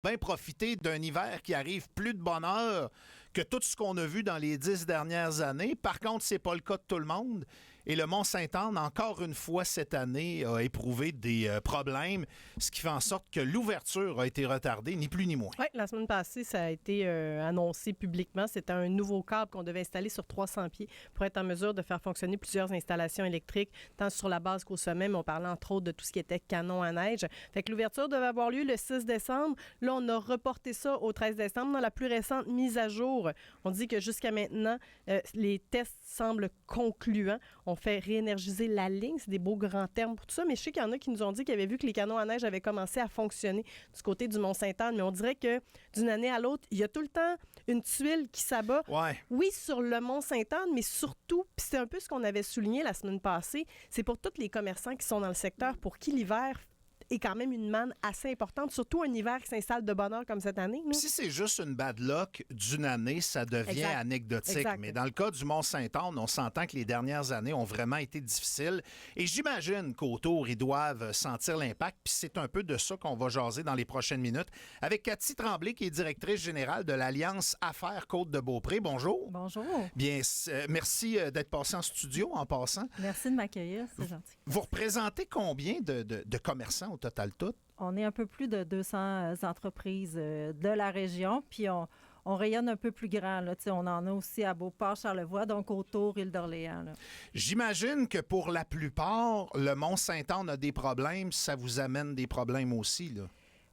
bien profiter d'un hiver qui arrive plus de bonne heure que tout ce qu'on a vu dans les 10 dernières années. Par contre, c'est pas le cas de tout le monde. Et le Mont-Sainte-Anne, encore une fois cette année, a éprouvé des problèmes, ce qui fait en sorte que l'ouverture a été retardée, ni plus ni moins. Oui, la semaine passée, ça a été annoncé publiquement. C'était un nouveau câble qu'on devait installer sur 300 pieds pour être en mesure de faire fonctionner plusieurs installations électriques, tant sur la base qu'au sommet, mais on parlait entre autres de tout ce qui était canon à neige. Fait que l'ouverture devait avoir lieu le 6 décembre. Là, on a reporté ça au 13 décembre. Dans la plus récente mise à jour, on dit que jusqu'à maintenant, les tests semblent concluants. On fait réénergiser la ligne. C'est des beaux grands termes pour tout ça, mais je sais qu'il y en a qui nous ont dit qu'ils avaient vu que les canons à neige avaient commencé à fonctionner du côté du Mont-Sainte-Anne, mais on dirait que d'une année à l'autre, il y a tout le temps une tuile qui s'abat. Ouais. Oui, sur le Mont-Sainte-Anne, mais surtout, puis c'est un peu ce qu'on avait souligné la semaine passée, c'est pour tous les commerçants qui sont dans le secteur, pour qui l'hiver est quand même une manne assez importante, surtout un hiver qui s'installe de bonne heure comme cette année. Si c'est juste une bad luck d'une année, ça devient anecdotique. Exact. Mais dans le cas du Mont-Sainte-Anne, on s'entend que les dernières années ont vraiment été difficiles. Et j'imagine qu'autour, ils doivent sentir l'impact. Puis c'est un peu de ça qu'on va jaser dans les prochaines minutes avec Cathy Tremblay, qui est directrice générale de l'Alliance Affaires Côte-de-Beaupré. Bonjour. Bonjour. Bien, merci d'être passé en studio en passant. Merci de m'accueillir, c'est gentil. Vous représentez combien de commerçants au total tout? On est un peu plus de 200 entreprises de la région, puis on rayonne un peu plus grand. Là. On en a aussi à Beauport, Charlevoix, donc autour, Île d'Orléans. Là. J'imagine que pour la plupart, le Mont-Sainte-Anne a des problèmes. Ça vous amène des problèmes aussi, là?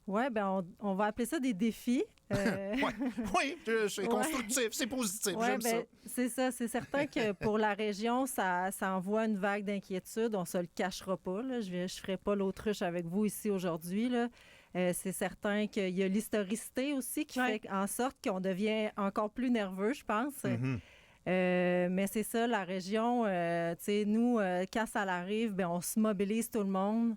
Oui, bien, on va appeler ça des défis. Oui, c'est constructif, c'est positif, j'aime ça. C'est ça, c'est certain que pour la région, ça envoie une vague d'inquiétude, on se le cachera pas. Là. Je ferai pas l'autruche avec vous ici aujourd'hui. Là. C'est certain qu'il y a l'historicité aussi qui fait en sorte qu'on devient encore plus nerveux, je pense. Mm-hmm. Mais c'est ça, la région, tu sais, nous, quand ça arrive, ben, on se mobilise tout le monde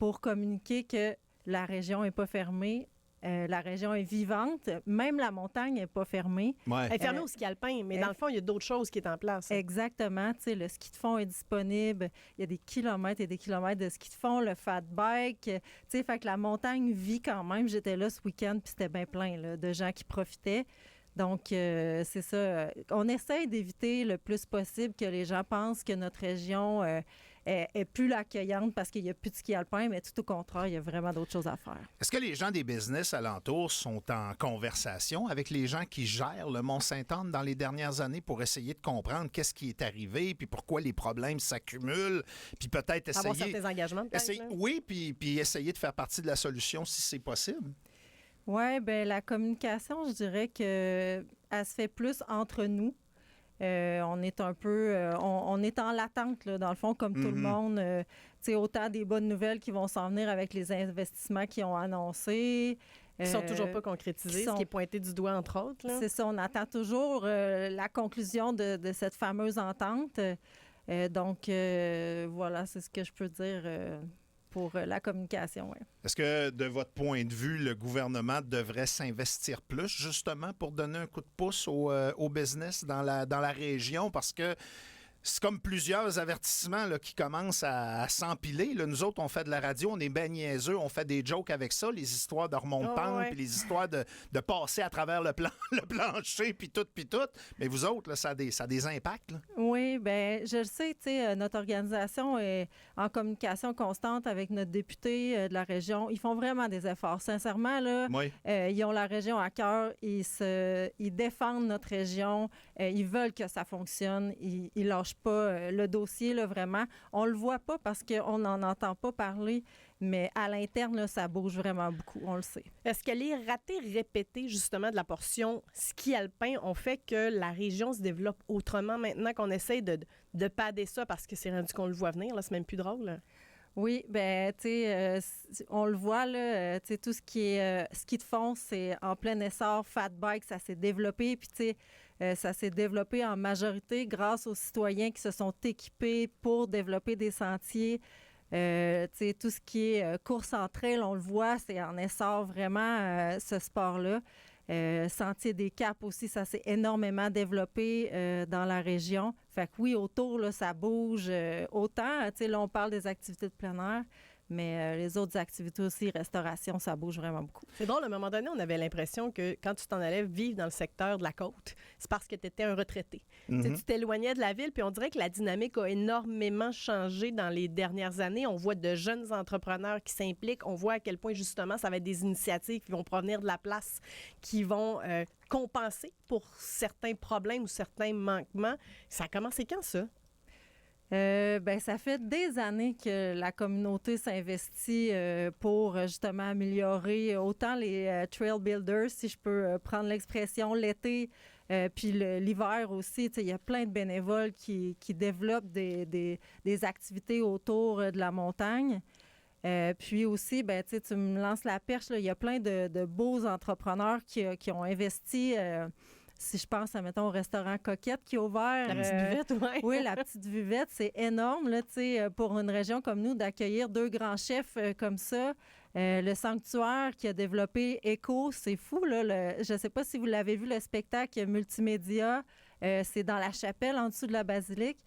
pour communiquer que la région n'est pas fermée. La région est vivante. Même la montagne n'est pas fermée. Ouais. Elle est fermée au ski alpin, mais dans le fond, il y a d'autres choses qui sont en place. Exactement. Tu sais, le ski de fond est disponible. Il y a des kilomètres et des kilomètres de ski de fond. Le fat bike. Tu sais, fait que la montagne vit quand même. J'étais là ce week-end, puis c'était bien plein là, de gens qui profitaient. Donc, c'est ça. On essaie d'éviter le plus possible que les gens pensent que notre région est plus accueillante parce qu'il n'y a plus de ski alpin, mais tout au contraire, il y a vraiment d'autres choses à faire. Est-ce que les gens des business alentours sont en conversation avec les gens qui gèrent le Mont-Sainte-Anne dans les dernières années pour essayer de comprendre qu'est-ce qui est arrivé, puis pourquoi les problèmes s'accumulent, puis peut-être essayer... Avoir certains engagements, peut-être. Oui, puis essayer de faire partie de la solution si c'est possible. Oui, bien, la communication, je dirais que elle se fait plus entre nous. On est un peu... on est en latente, là, dans le fond, comme tout le monde. Tu sais, autant des bonnes nouvelles qui vont s'en venir avec les investissements qu'ils ont annoncés. Qui sont toujours pas concrétisés, ce qui est pointé du doigt, entre autres. Là. C'est ça, on attend toujours la conclusion de cette fameuse entente. Donc, voilà, c'est ce que je peux dire... pour la communication. Ouais. Est-ce que, de votre point de vue, le gouvernement devrait s'investir plus, justement, pour donner un coup de pouce au business dans la région? Parce que c'est comme plusieurs avertissements là, qui commencent à s'empiler. Là, nous autres, on fait de la radio, on est ben niaiseux, on fait des jokes avec ça, les histoires de remonte-pente, puis les histoires de passer à travers le plancher, puis tout. Mais vous autres, là, ça a des impacts. Là. Oui, bien, je le sais, tu sais, notre organisation est en communication constante avec notre député de la région. Ils font vraiment des efforts. Sincèrement, là, ils ont la région à cœur, ils défendent notre région, ils veulent que ça fonctionne, ils lâchent pas le dossier, là, vraiment. On le voit pas parce qu'on n'en entend pas parler, mais à l'interne, là, ça bouge vraiment beaucoup, on le sait. Est-ce que les ratés répétés, justement, de la portion ski alpin ont fait que la région se développe autrement maintenant qu'on essaie de padder ça parce que c'est rendu qu'on le voit venir, là, c'est même plus drôle, là. Oui, ben tu sais, on le voit, là, tu sais, tout ce qui est ski de fond, c'est en plein essor, fat bike, ça s'est développé, puis tu sais, ça s'est développé en majorité grâce aux citoyens qui se sont équipés pour développer des sentiers. Tu sais, tout ce qui est course en trail, on le voit, c'est en essor vraiment ce sport-là. Sentier des Caps aussi, ça s'est énormément développé dans la région. Fait que oui, autour, là, ça bouge autant. Tu sais, là, on parle des activités de plein air, Mais les autres activités aussi, restauration, ça bouge vraiment beaucoup. C'est drôle, à un moment donné, on avait l'impression que quand tu t'en allais vivre dans le secteur de la côte, c'est parce que tu étais un retraité. Tu t'éloignais de la ville, puis on dirait que la dynamique a énormément changé dans les dernières années. On voit de jeunes entrepreneurs qui s'impliquent. On voit à quel point, justement, ça va être des initiatives qui vont provenir de la place, qui vont compenser pour certains problèmes ou certains manquements. Ça a commencé quand, ça? Ça fait des années que la communauté s'investit pour justement améliorer autant les trail builders, si je peux prendre l'expression, l'été, puis l'hiver aussi. Il y a plein de bénévoles qui développent des activités autour de la montagne. Puis aussi, tu me lances la perche, il y a plein de beaux entrepreneurs qui ont investi. Si je pense, mettons, au restaurant Coquette qui est ouvert. La petite buvette, oui. Oui, la petite buvette, c'est énorme, là, pour une région comme nous, d'accueillir 2 grands chefs comme ça. Le Sanctuaire qui a développé Echo, c'est fou, là. Je ne sais pas si vous l'avez vu, le spectacle multimédia. C'est dans la chapelle, en dessous de la basilique.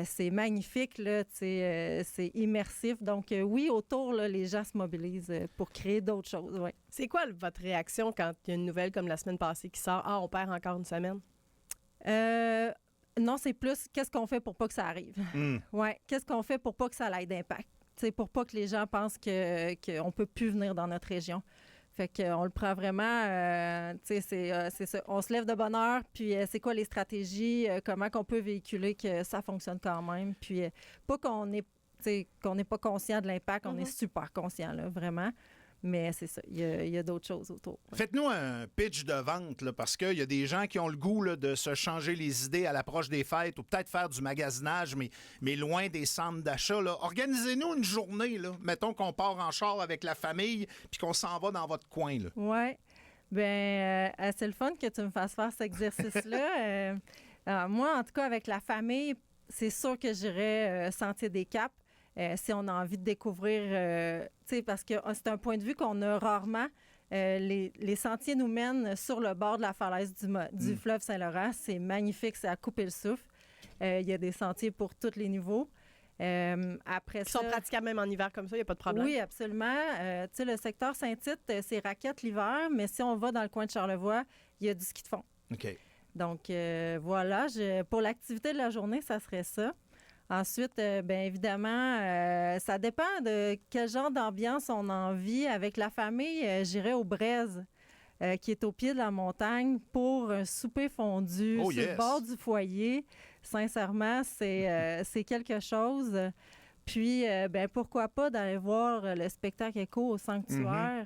C'est magnifique, là, c'est immersif. Donc, oui, autour, là, les gens se mobilisent pour créer d'autres choses. Ouais. C'est quoi votre réaction quand il y a une nouvelle comme la semaine passée qui sort? Ah, on perd encore une semaine? Non, c'est plus qu'est-ce qu'on fait pour pas que ça arrive. Ouais, qu'est-ce qu'on fait pour pas que ça ait d'impact? Pour pas que les gens pensent qu'on peut plus venir dans notre région. Fait qu'on le prend vraiment, c'est ça. On se lève de bonne heure, puis c'est quoi les stratégies, comment qu'on peut véhiculer que ça fonctionne quand même. Puis pas qu'on n'est pas conscient de l'impact, on est super conscient, là, vraiment. Mais c'est ça, il y a d'autres choses autour. Ouais. Faites-nous un pitch de vente, là, parce qu'il y a des gens qui ont le goût là, de se changer les idées à l'approche des fêtes ou peut-être faire du magasinage, mais loin des centres d'achat. Là. Organisez-nous une journée. Là. Mettons qu'on part en char avec la famille puis qu'on s'en va dans votre coin. Oui. Bien, c'est le fun que tu me fasses faire cet exercice-là. Moi, en tout cas, avec la famille, c'est sûr que j'irais Sentier des Caps. Si on a envie de découvrir, parce que c'est un point de vue qu'on a rarement. Les sentiers nous mènent sur le bord de la falaise du fleuve Saint-Laurent. C'est magnifique, c'est à couper le souffle. Il y a des sentiers pour tous les niveaux. Après Qui sont praticables même en hiver comme ça, il n'y a pas de problème. Oui, absolument. Le secteur Saint-Tite, c'est raquette l'hiver, mais si on va dans le coin de Charlevoix, il y a du ski de fond. OK. Donc, voilà. Pour l'activité de la journée, ça serait ça. Ensuite, bien évidemment, ça dépend de quel genre d'ambiance on a envie. Avec la famille, j'irais au Braise, qui est au pied de la montagne, pour un souper fondu sur le bord du foyer. Sincèrement, c'est quelque chose. Puis, pourquoi pas d'aller voir le spectacle Écho au Sanctuaire.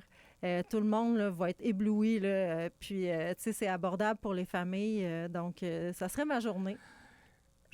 Tout le monde là, va être ébloui. Là, puis, c'est abordable pour les familles. Donc, ça serait ma journée.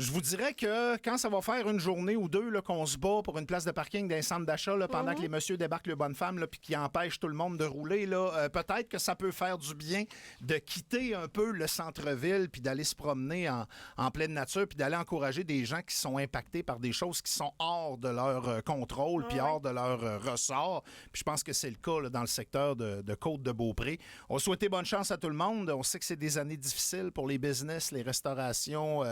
Je vous dirais que quand ça va faire une journée ou deux là, qu'on se bat pour une place de parking d'un centre d'achat là, pendant que les messieurs débarquent le bonne femme puis qui empêchent tout le monde de rouler, là, peut-être que ça peut faire du bien de quitter un peu le centre-ville puis d'aller se promener en pleine nature puis d'aller encourager des gens qui sont impactés par des choses qui sont hors de leur contrôle puis hors de leur ressort. Puis je pense que c'est le cas là, dans le secteur de Côte-de-Beaupré. On souhaite bonne chance à tout le monde. On sait que c'est des années difficiles pour les business, les restaurations,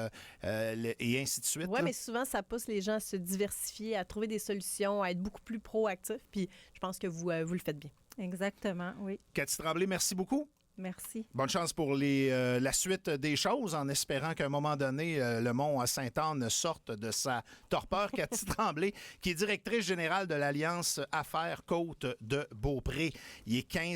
et ainsi de suite. Oui, mais souvent, ça pousse les gens à se diversifier, à trouver des solutions, à être beaucoup plus proactifs. Puis je pense que vous le faites bien. Exactement, oui. Cathy Tremblay, merci beaucoup. Merci. Bonne chance pour la suite des choses, en espérant qu'à un moment donné, le mont Sainte-Anne sorte de sa torpeur. Cathy Tremblay, qui est directrice générale de l'Alliance Affaires Côte de Beaupré. Il est 15